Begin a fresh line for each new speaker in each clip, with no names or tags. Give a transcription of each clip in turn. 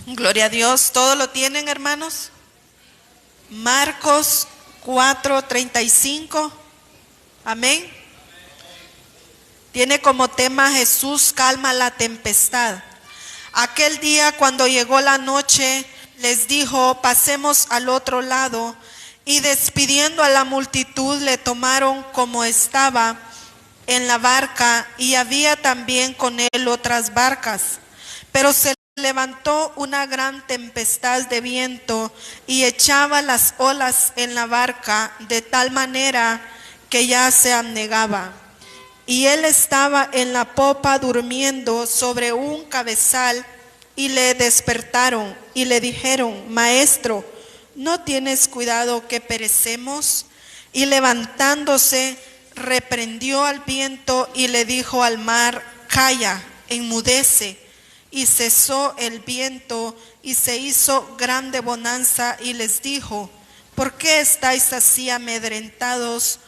Gloria a Dios. ¿Todo lo tienen, hermanos? Marcos 4:35. Amén. Tiene como tema: Jesús calma la tempestad. Aquel día, cuando llegó la noche, les dijo: pasemos al otro lado. Y despidiendo a la multitud, le tomaron como estaba en la barca, y había también con él otras barcas. Pero se levantó una gran tempestad de viento y echaba las olas en la barca de tal manera que ya se anegaba. Y él estaba en la popa durmiendo sobre un cabezal, y le despertaron y le dijeron: Maestro, ¿no tienes cuidado que perecemos? Y levantándose, reprendió al viento y le dijo al mar: Calla, enmudece. Y cesó el viento y se hizo grande bonanza, y les dijo: ¿por qué estáis así amedrentados?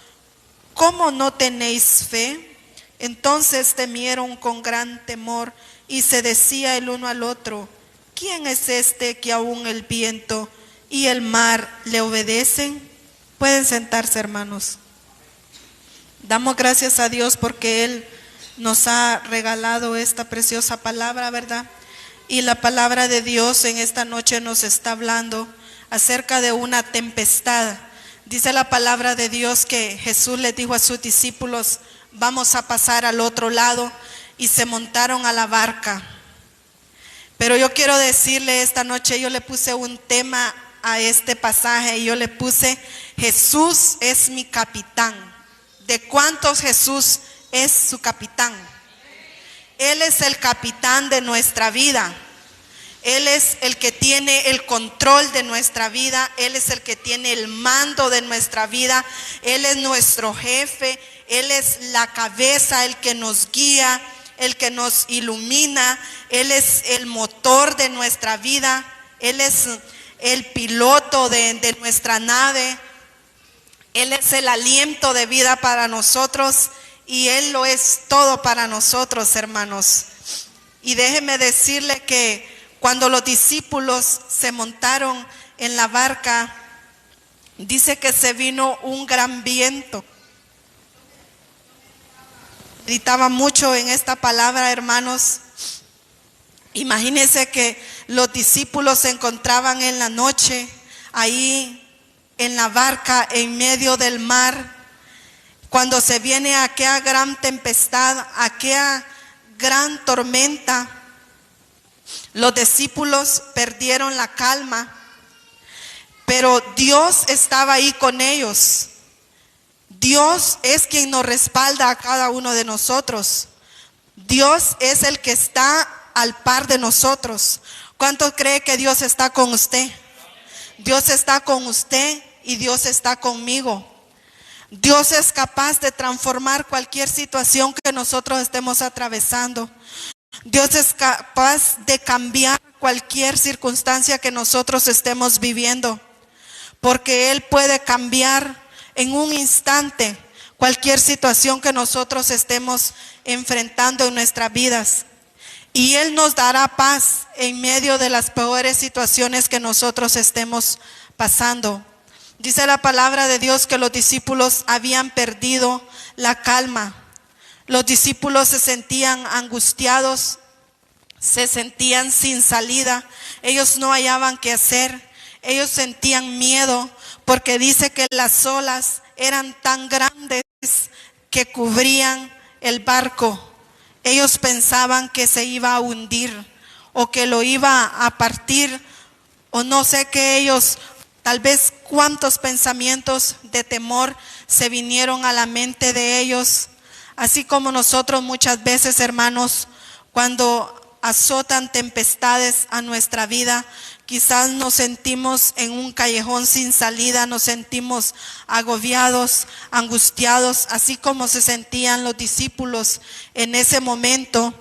¿Cómo no tenéis fe? Entonces temieron con gran temor, y se decía el uno al otro: ¿quién es este que aún el viento y el mar le obedecen? Pueden sentarse, hermanos. Damos gracias a Dios porque Él nos ha regalado esta preciosa palabra, ¿verdad? Y la palabra de Dios en esta noche nos está hablando acerca de una tempestad. Dice la palabra de Dios que Jesús les dijo a sus discípulos: vamos a pasar al otro lado, y se montaron a la barca. Pero yo quiero decirle esta noche, yo le puse un tema a este pasaje, y yo le puse: Jesús es mi capitán. ¿De cuántos Jesús es su capitán? Él es el capitán de nuestra vida. Él es el que tiene el control de nuestra vida. Él es el que tiene el mando de nuestra vida. Él es nuestro jefe. Él es la cabeza, el que nos guía, el que nos ilumina. Él es el motor de nuestra vida. Él es el piloto de nuestra nave. Él es el aliento de vida para nosotros, y Él lo es todo para nosotros, hermanos. Y déjeme decirle que cuando los discípulos se montaron en la barca, dice que se vino un gran viento. Gritaba mucho en esta palabra, hermanos. Imagínense que los discípulos se encontraban en la noche ahí en la barca en medio del mar, cuando se viene aquella gran tempestad, aquella gran tormenta. Los discípulos perdieron la calma, pero Dios estaba ahí con ellos. Dios es quien nos respalda a cada uno de nosotros. Dios es el que está al par de nosotros. ¿Cuánto cree que Dios está con usted? Dios está con usted y Dios está conmigo. Dios es capaz de transformar cualquier situación que nosotros estemos atravesando. Dios es capaz de cambiar cualquier circunstancia que nosotros estemos viviendo, porque Él puede cambiar en un instante cualquier situación que nosotros estemos enfrentando en nuestras vidas. Y Él nos dará paz en medio de las peores situaciones que nosotros estemos pasando. Dice la palabra de Dios que los discípulos habían perdido la calma. Los discípulos se sentían angustiados, se sentían sin salida. Ellos no hallaban qué hacer. Ellos sentían miedo porque dice que las olas eran tan grandes que cubrían el barco. Ellos pensaban que se iba a hundir o que lo iba a partir, o no sé qué. Ellos, tal vez cuántos pensamientos de temor se vinieron a la mente de ellos. Así como nosotros muchas veces, hermanos, cuando azotan tempestades a nuestra vida, quizás nos sentimos en un callejón sin salida, nos sentimos agobiados, angustiados, así como se sentían los discípulos en ese momento,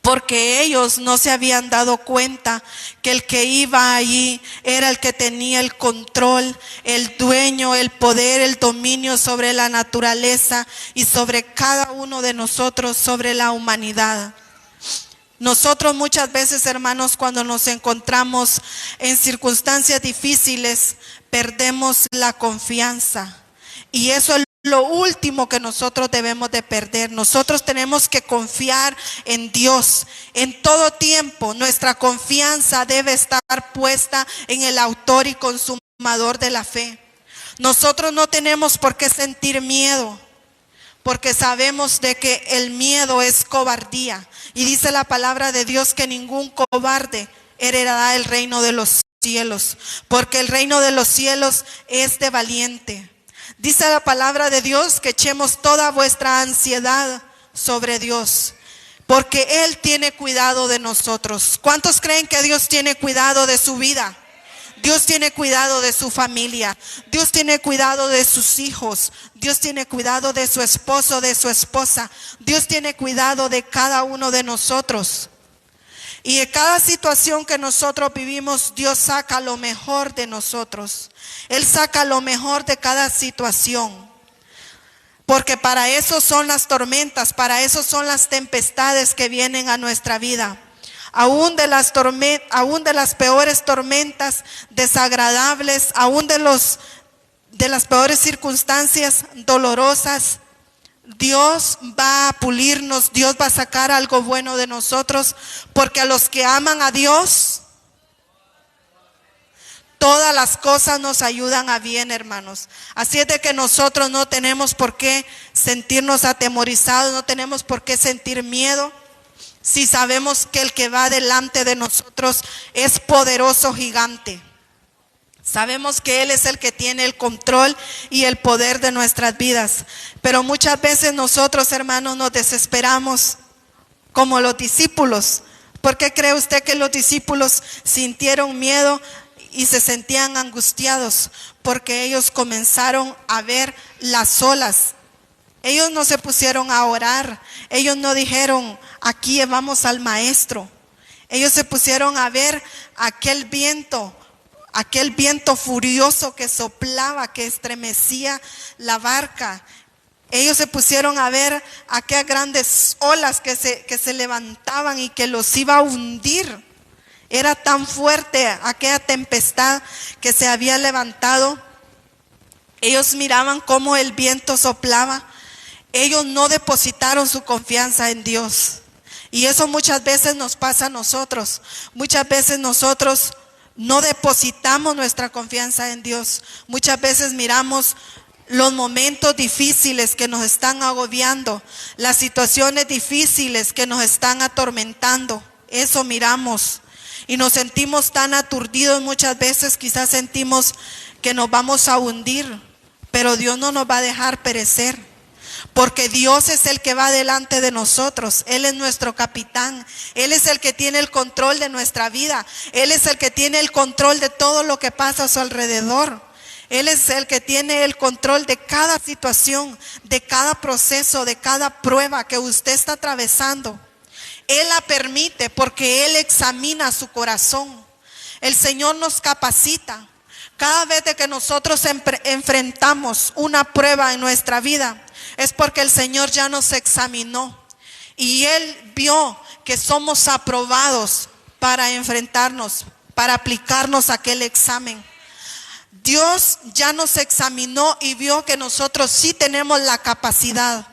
porque ellos no se habían dado cuenta que el que iba allí era el que tenía el control, el dueño, el poder, el dominio sobre la naturaleza y sobre cada uno de nosotros, sobre la humanidad. Nosotros muchas veces, hermanos, cuando nos encontramos en circunstancias difíciles, perdemos la confianza. Y eso es lo último que nosotros debemos de perder. Nosotros tenemos que confiar en Dios. En todo tiempo, nuestra confianza debe estar puesta en el autor y consumador de la fe. Nosotros no tenemos por qué sentir miedo, porque sabemos de que el miedo es cobardía. Y dice la palabra de Dios que ningún cobarde heredará el reino de los cielos, porque el reino de los cielos es de valiente. Dice la palabra de Dios que echemos toda vuestra ansiedad sobre Dios, porque Él tiene cuidado de nosotros. ¿Cuántos creen que Dios tiene cuidado de su vida? Dios tiene cuidado de su familia. Dios tiene cuidado de sus hijos. Dios tiene cuidado de su esposo, de su esposa. Dios tiene cuidado de cada uno de nosotros. Y de cada situación que nosotros vivimos, Dios saca lo mejor de nosotros. Él saca lo mejor de cada situación. Porque para eso son las tormentas, para eso son las tempestades que vienen a nuestra vida. Aún de las peores tormentas desagradables, aún de las peores circunstancias dolorosas, Dios va a pulirnos, Dios va a sacar algo bueno de nosotros, porque a los que aman a Dios, todas las cosas nos ayudan a bien, hermanos. Así es de que nosotros no tenemos por qué sentirnos atemorizados, no tenemos por qué sentir miedo, si sabemos que el que va delante de nosotros es poderoso gigante. Sabemos que Él es el que tiene el control y el poder de nuestras vidas. Pero muchas veces nosotros, hermanos, nos desesperamos como los discípulos. ¿Por qué cree usted que los discípulos sintieron miedo y se sentían angustiados? Porque ellos comenzaron a ver las olas. Ellos no se pusieron a orar. Ellos no dijeron, aquí llevamos al maestro. Ellos se pusieron a ver aquel viento furioso que soplaba, que estremecía la barca. Ellos se pusieron a ver aquellas grandes olas que se levantaban y que los iba a hundir. Era tan fuerte aquella tempestad que se había levantado. Ellos miraban cómo el viento soplaba. Ellos no depositaron su confianza en Dios. Y eso muchas veces nos pasa a nosotros. Muchas veces nosotros no depositamos nuestra confianza en Dios. Muchas veces miramos los momentos difíciles que nos están agobiando, las situaciones difíciles que nos están atormentando. Eso miramos y nos sentimos tan aturdidos muchas veces, quizás sentimos que nos vamos a hundir, pero Dios no nos va a dejar perecer. Porque Dios es el que va delante de nosotros. Él es nuestro capitán. Él es el que tiene el control de nuestra vida. Él es el que tiene el control de todo lo que pasa a su alrededor. Él es el que tiene el control de cada situación, de cada proceso, de cada prueba que usted está atravesando. Él la permite porque Él examina su corazón. El Señor nos capacita. Cada vez que nosotros enfrentamos una prueba en nuestra vida, es porque el Señor ya nos examinó y Él vio que somos aprobados para enfrentarnos, para aplicarnos a aquel examen. Dios ya nos examinó y vio que nosotros sí tenemos la capacidad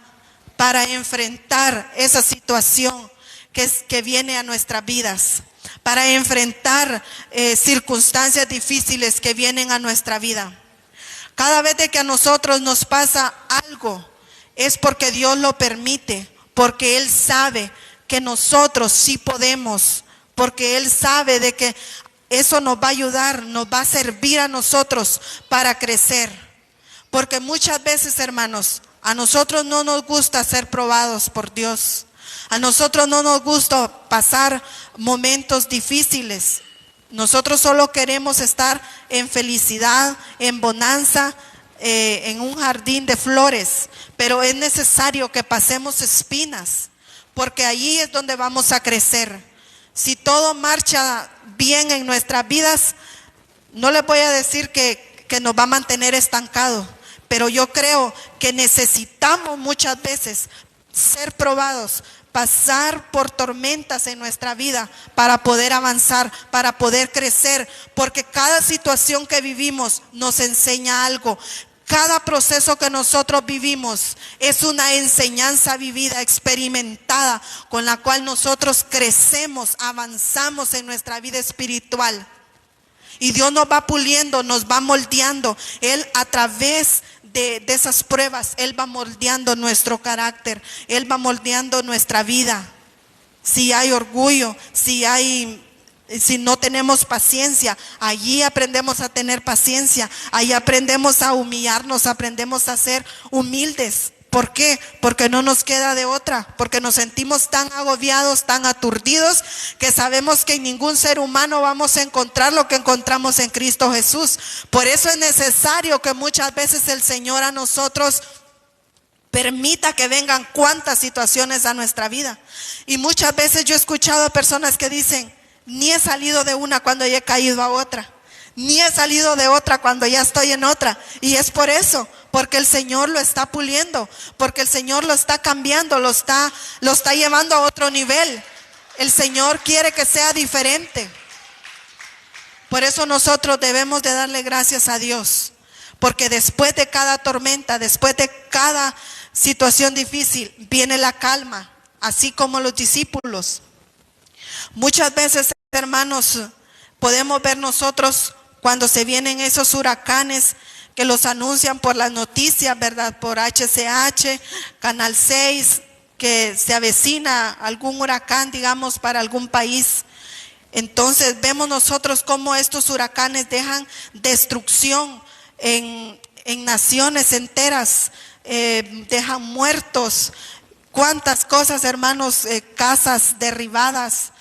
para enfrentar esa situación que viene a nuestras vidas, para enfrentar circunstancias difíciles que vienen a nuestra vida. Cada vez que a nosotros nos pasa algo, es porque Dios lo permite, porque Él sabe que nosotros sí podemos, porque Él sabe de que eso nos va a ayudar, nos va a servir a nosotros para crecer. Porque muchas veces, hermanos, a nosotros no nos gusta ser probados por Dios. A nosotros no nos gusta pasar momentos difíciles. Nosotros solo queremos estar en felicidad, en bonanza, en un jardín de flores, pero es necesario que pasemos espinas, porque allí es donde vamos a crecer. Si todo marcha bien en nuestras vidas, no les voy a decir que nos va a mantener estancados, pero yo creo que necesitamos muchas veces ser probados pasar por tormentas en nuestra vida para poder avanzar, para poder crecer, porque cada situación que vivimos nos enseña algo. Cada proceso que nosotros vivimos es una enseñanza vivida, experimentada, con la cual nosotros crecemos, avanzamos en nuestra vida espiritual. Y Dios nos va puliendo, nos va moldeando. Él, a través de esas pruebas, Él va moldeando nuestro carácter, Él va moldeando nuestra vida. Si hay orgullo, si no tenemos paciencia, allí aprendemos a tener paciencia, allí aprendemos a humillarnos, aprendemos a ser humildes. ¿Por qué? Porque no nos queda de otra, porque nos sentimos tan agobiados, tan aturdidos, que sabemos que en ningún ser humano vamos a encontrar lo que encontramos en Cristo Jesús. Por eso es necesario que muchas veces el Señor a nosotros permita que vengan cuantas situaciones a nuestra vida. Y muchas veces yo he escuchado a personas que dicen: ni he salido de una cuando ya he caído a otra, ni he salido de otra cuando ya estoy en otra. Y es por eso, porque el Señor lo está puliendo, porque el Señor lo está cambiando, lo está llevando a otro nivel. El Señor quiere que sea diferente. Por eso nosotros debemos de darle gracias a Dios, porque después de cada tormenta, después de cada situación difícil, viene la calma, así como los discípulos. Muchas veces, hermanos, podemos ver nosotros cuando se vienen esos huracanes que los anuncian por las noticias, ¿verdad? Por HCH, Canal 6, que se avecina algún huracán, digamos, para algún país. Entonces vemos nosotros cómo estos huracanes dejan destrucción en naciones enteras, dejan muertos. Cuántas cosas, hermanos, casas derribadas,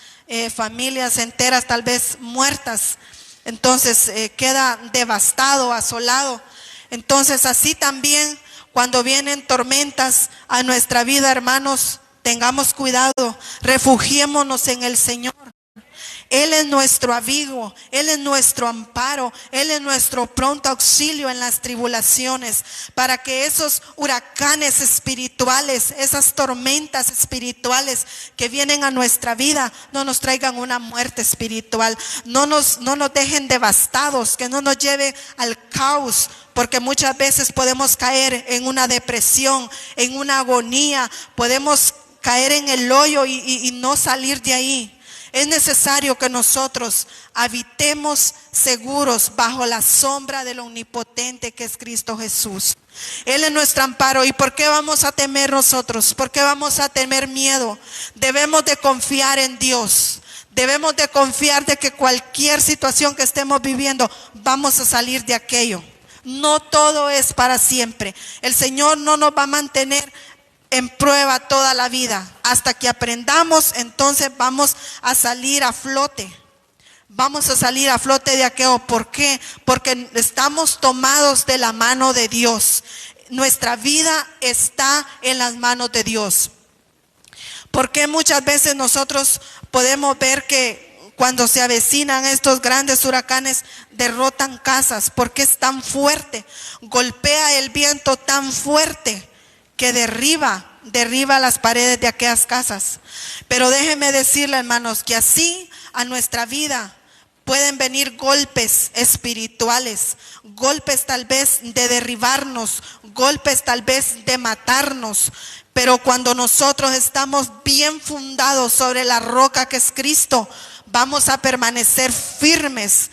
familias enteras tal vez muertas. Entonces queda devastado, asolado. Entonces así también cuando vienen tormentas a nuestra vida, hermanos, tengamos cuidado, refugiémonos en el Señor. Él es nuestro abrigo, Él es nuestro amparo, Él es nuestro pronto auxilio en las tribulaciones, para que esos huracanes espirituales, esas tormentas espirituales que vienen a nuestra vida, no nos traigan una muerte espiritual, no nos dejen devastados, que no nos lleve al caos, porque muchas veces podemos caer en una depresión, en una agonía, podemos caer en el hoyo y no salir de ahí. Es necesario que nosotros habitemos seguros bajo la sombra del omnipotente que es Cristo Jesús. Él es nuestro amparo. ¿Y por qué vamos a temer nosotros? ¿Por qué vamos a tener miedo? Debemos de confiar en Dios. Debemos de confiar de que cualquier situación que estemos viviendo, vamos a salir de aquello. No todo es para siempre. El Señor no nos va a mantener en prueba toda la vida. Hasta que aprendamos, entonces vamos a salir a flote. Vamos a salir a flote de aquello. ¿Por qué? Porque estamos tomados de la mano de Dios. Nuestra vida está en las manos de Dios. Porque muchas veces nosotros podemos ver que cuando se avecinan estos grandes huracanes, derrotan casas? Porque es tan fuerte, golpea el viento tan fuerte que derriba las paredes de aquellas casas. Pero déjenme decirle, hermanos, que así a nuestra vida pueden venir golpes espirituales, golpes tal vez de derribarnos, golpes tal vez de matarnos. Pero cuando nosotros estamos bien fundados sobre la roca que es Cristo, vamos a permanecer firmes,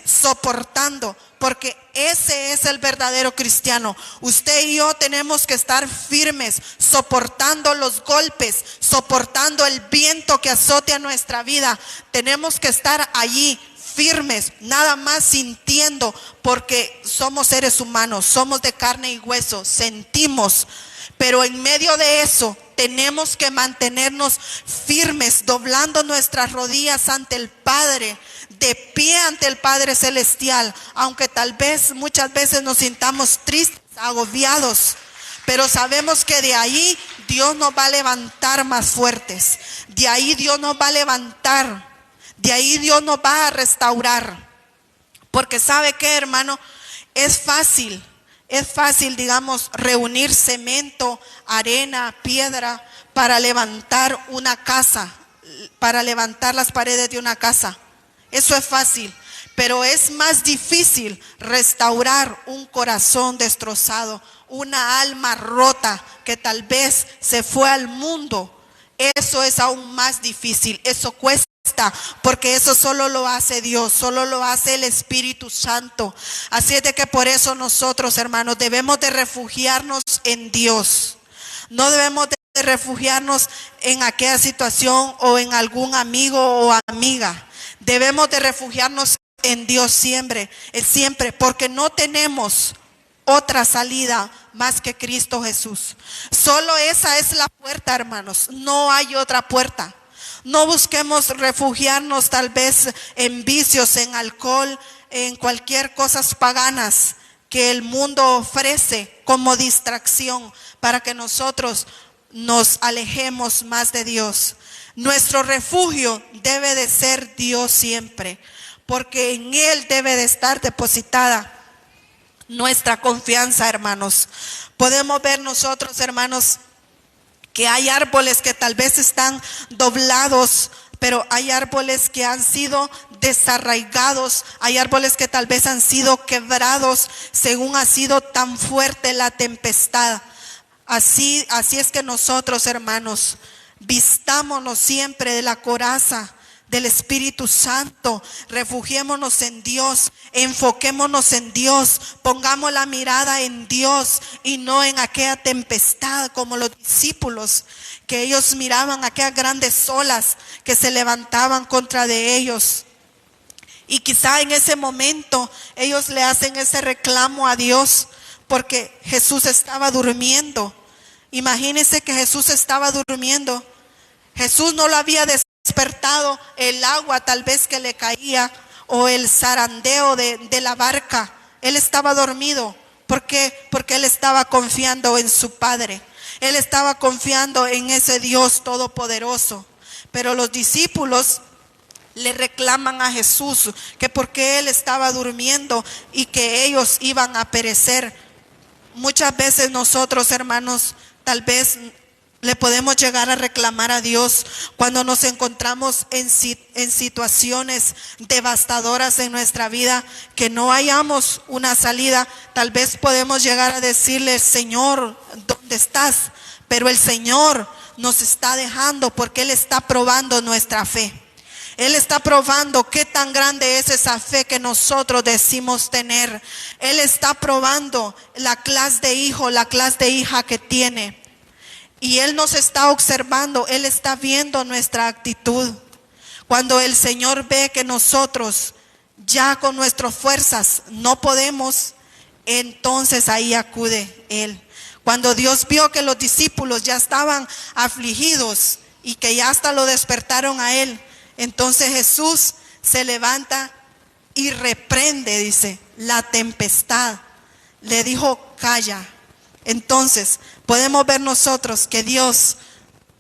soportando, porque ese es el verdadero cristiano. Usted y yo tenemos que estar firmes, soportando los golpes, soportando el viento que azote a nuestra vida. Tenemos que estar allí firmes, nada más sintiendo, porque somos seres humanos, somos de carne y hueso, sentimos. Pero en medio de eso tenemos que mantenernos firmes, doblando nuestras rodillas ante el Padre, de pie ante el Padre Celestial, aunque tal vez muchas veces nos sintamos tristes, agobiados, pero sabemos que de ahí Dios nos va a levantar más fuertes, de ahí Dios nos va a levantar, de ahí Dios nos va a restaurar. Porque ¿sabe qué, hermano? Es fácil, digamos, reunir cemento, arena, piedra para levantar una casa, para levantar las paredes de una casa. Eso es fácil, pero es más difícil restaurar un corazón destrozado, una alma rota que tal vez se fue al mundo. Eso es aún más difícil, eso cuesta, porque eso solo lo hace Dios, solo lo hace el Espíritu Santo. Así es de que por eso nosotros, hermanos, debemos de refugiarnos en Dios. No debemos de refugiarnos en aquella situación o en algún amigo o amiga. Debemos de refugiarnos en Dios siempre, porque no tenemos otra salida más que Cristo Jesús. Solo esa es la puerta, hermanos. No hay otra puerta. No busquemos refugiarnos tal vez en vicios, en alcohol, en cualquier cosas paganas que el mundo ofrece como distracción para que nosotros nos alejemos más de Dios. Nuestro refugio debe de ser Dios siempre, porque en Él debe de estar depositada nuestra confianza, hermanos. Podemos ver nosotros, hermanos, que hay árboles que tal vez están doblados, pero hay árboles que han sido desarraigados, hay árboles que tal vez han sido quebrados según ha sido tan fuerte la tempestad. Así es que nosotros, hermanos, vistámonos siempre de la coraza del Espíritu Santo, refugiémonos en Dios, enfoquémonos en Dios, pongamos la mirada en Dios y no en aquella tempestad como los discípulos, que ellos miraban aquellas grandes olas que se levantaban contra de ellos. Y quizá en ese momento ellos le hacen ese reclamo a Dios porque Jesús estaba durmiendo. Imagínense que Jesús estaba durmiendo. Jesús no lo había despertado el agua tal vez que le caía o el zarandeo de la barca. Él estaba dormido. ¿Por qué? Porque él estaba confiando en su Padre. Él estaba confiando en ese Dios todopoderoso. Pero los discípulos le reclaman a Jesús que porque él estaba durmiendo y que ellos iban a perecer. Muchas veces nosotros, hermanos, tal vez le podemos llegar a reclamar a Dios cuando nos encontramos en situaciones devastadoras en nuestra vida, que no hayamos una salida. Tal vez podemos llegar a decirle: Señor, ¿dónde estás? Pero el Señor nos está dejando porque Él está probando nuestra fe. Él está probando qué tan grande es esa fe que nosotros decimos tener. Él está probando la clase de hijo, la clase de hija que tiene. Y Él nos está observando, Él está viendo nuestra actitud. Cuando el Señor ve que nosotros ya con nuestras fuerzas no podemos, entonces ahí acude Él. Cuando Dios vio que los discípulos ya estaban afligidos y que ya hasta lo despertaron a Él, entonces Jesús se levanta y reprende, dice, la tempestad. Le dijo: calla. Entonces podemos ver nosotros que Dios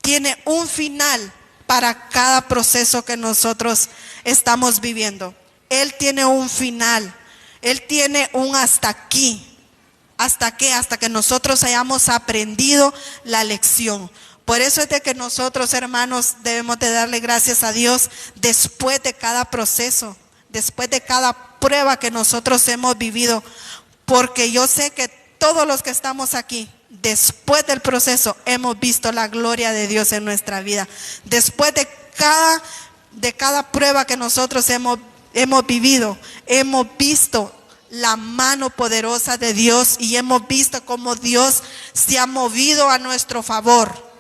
tiene un final para cada proceso que nosotros estamos viviendo. Él tiene un final. Él tiene un hasta aquí. ¿Hasta qué? Hasta que nosotros hayamos aprendido la lección. Por eso es de que nosotros, hermanos, debemos de darle gracias a Dios después de cada proceso, después de cada prueba que nosotros hemos vivido. Porque yo sé que todos los que estamos aquí, después del proceso, hemos visto la gloria de Dios en nuestra vida. Después de cada prueba que nosotros hemos vivido, hemos visto la mano poderosa de Dios y hemos visto cómo Dios se ha movido a nuestro favor.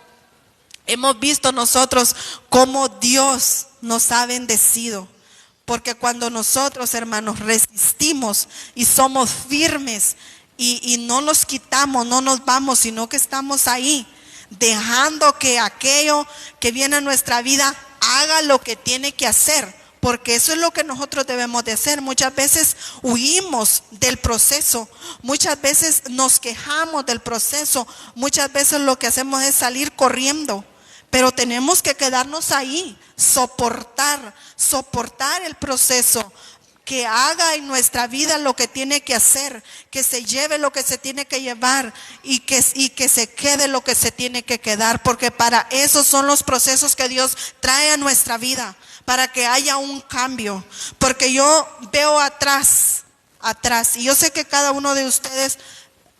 Hemos visto nosotros cómo Dios nos ha bendecido. Porque cuando nosotros, hermanos, resistimos y somos firmes y no nos quitamos, no nos vamos, sino que estamos ahí, dejando que aquello que viene a nuestra vida haga lo que tiene que hacer, porque eso es lo que nosotros debemos de hacer. Muchas veces huimos del proceso, muchas veces nos quejamos del proceso, muchas veces lo que hacemos es salir corriendo, pero tenemos que quedarnos ahí, soportar el proceso, que haga en nuestra vida lo que tiene que hacer, que se lleve lo que se tiene que llevar y que se quede lo que se tiene que quedar, porque para eso son los procesos que Dios trae a nuestra vida, para que haya un cambio. Porque yo veo atrás, y yo sé que cada uno de ustedes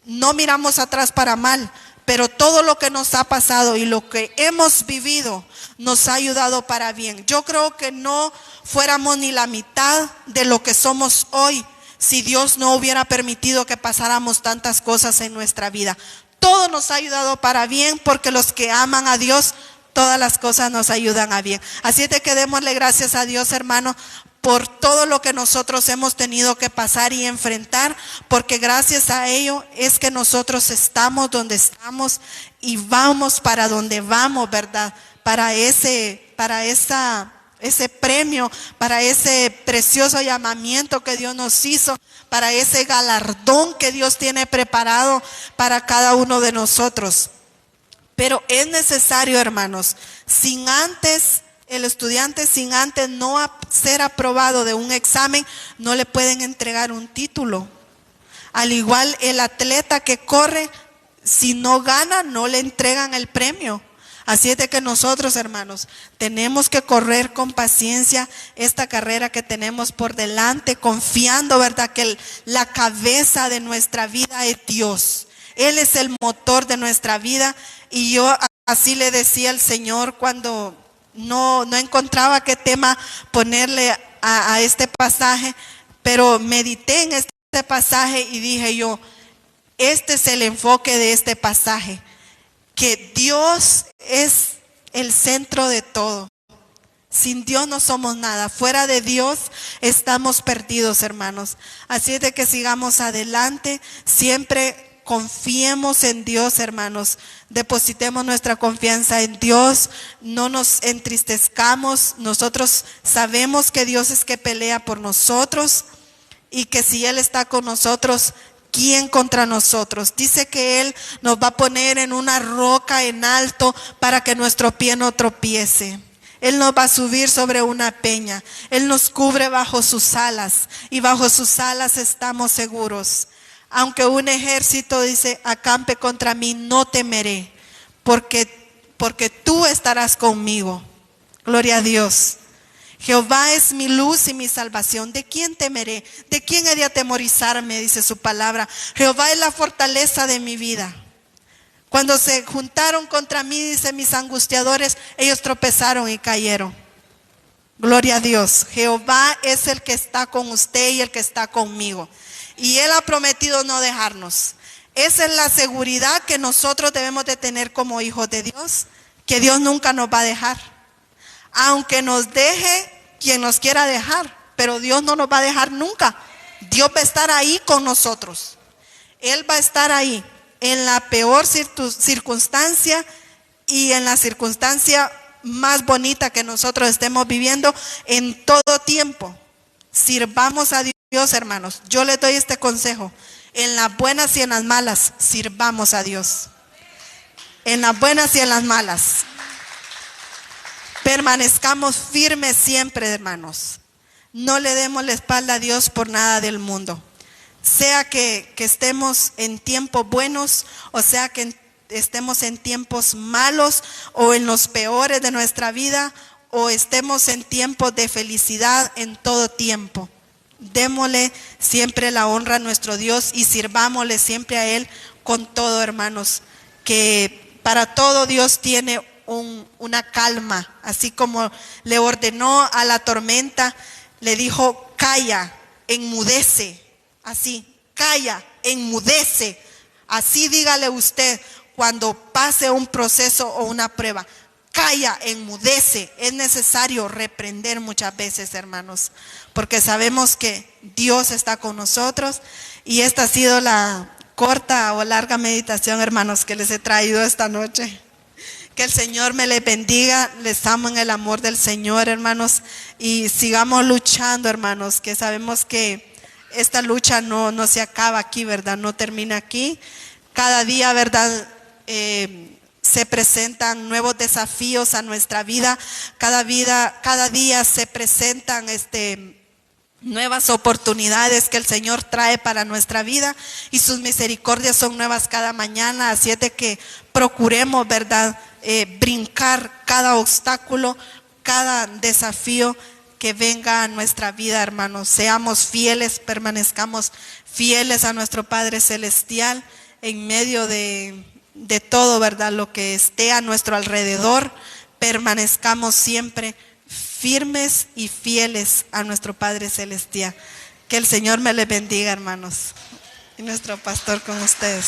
no miramos atrás para mal, pero todo lo que nos ha pasado y lo que hemos vivido nos ha ayudado para bien. Yo creo que no fuéramos ni la mitad de lo que somos hoy si Dios no hubiera permitido que pasáramos tantas cosas en nuestra vida. Todo nos ha ayudado para bien, porque los que aman a Dios, todas las cosas nos ayudan a bien. Así es de que démosle gracias a Dios, hermano, por todo lo que nosotros hemos tenido que pasar y enfrentar, porque gracias a ello es que nosotros estamos donde estamos y vamos para donde vamos, ¿verdad? Para ese premio, para ese precioso llamamiento que Dios nos hizo, para ese galardón que Dios tiene preparado para cada uno de nosotros. Pero es necesario, hermanos, el estudiante sin antes no ser aprobado de un examen, no le pueden entregar un título. Al igual el atleta que corre, si no gana, no le entregan el premio. Así es de que nosotros, hermanos, tenemos que correr con paciencia esta carrera que tenemos por delante, confiando, ¿verdad?, que la cabeza de nuestra vida es Dios. Él es el motor de nuestra vida. Y yo así le decía al Señor cuando no encontraba qué tema ponerle a este pasaje, pero medité en este pasaje y dije yo, este es el enfoque de este pasaje, que Dios es el centro de todo. Sin Dios no somos nada. Fuera de Dios estamos perdidos, hermanos. Así es de que sigamos adelante, siempre confiemos en Dios, hermanos. Depositemos nuestra confianza en Dios. No nos entristezcamos. Nosotros sabemos que Dios es que pelea por nosotros, y que si Él está con nosotros, ¿quién contra nosotros? Dice que Él nos va a poner en una roca en alto para que nuestro pie no tropiece. Él nos va a subir sobre una peña. Él nos cubre bajo sus alas, y bajo sus alas estamos seguros. Aunque un ejército, dice, acampe contra mí, no temeré, porque tú estarás conmigo. Gloria a Dios. Jehová es mi luz y mi salvación. ¿De quién temeré? ¿De quién he de atemorizarme? Dice su palabra. Jehová es la fortaleza de mi vida. Cuando se juntaron contra mí, dice, mis angustiadores, ellos tropezaron y cayeron. Gloria a Dios. Jehová es el que está con usted y el que está conmigo. Y Él ha prometido no dejarnos. Esa es la seguridad que nosotros debemos de tener como hijos de Dios, que Dios nunca nos va a dejar. Aunque nos deje quien nos quiera dejar, pero Dios no nos va a dejar nunca. Dios va a estar ahí con nosotros. Él va a estar ahí en la peor circunstancia y en la circunstancia más bonita que nosotros estemos viviendo, en todo tiempo. Sirvamos a Dios, hermanos. Yo les doy este consejo: en las buenas y en las malas, sirvamos a Dios. En las buenas y en las malas. Permanezcamos firmes siempre, hermanos. No le demos la espalda a Dios por nada del mundo. Sea que estemos en tiempos buenos, o sea que estemos en tiempos malos, o en los peores de nuestra vida, o estemos en tiempos de felicidad, en todo tiempo. Démosle siempre la honra a nuestro Dios y sirvámosle siempre a Él con todo, hermanos. Que para todo Dios tiene una calma, así como le ordenó a la tormenta, le dijo: calla, enmudece. Así, calla, enmudece. Así dígale usted cuando pase un proceso o una prueba: calla, enmudece. Es necesario reprender muchas veces, hermanos, porque sabemos que Dios está con nosotros. Y esta ha sido la corta o larga meditación, hermanos, que les he traído esta noche. Que el Señor me les bendiga. Les amo en el amor del Señor, hermanos, y sigamos luchando, hermanos, que sabemos que esta lucha no se acaba aquí, ¿verdad? No termina aquí. Cada día, ¿verdad? Se presentan nuevos desafíos a nuestra vida. Cada día se presentan nuevas oportunidades que el Señor trae para nuestra vida, y sus misericordias son nuevas cada mañana. Así es de que procuremos, ¿verdad?, brincar cada obstáculo, cada desafío que venga a nuestra vida, hermanos. Seamos fieles, permanezcamos fieles a nuestro Padre Celestial en medio de todo, ¿verdad?, lo que esté a nuestro alrededor. Permanezcamos siempre firmes y fieles a nuestro Padre Celestial. Que el Señor me les bendiga, hermanos. Y nuestro pastor con ustedes.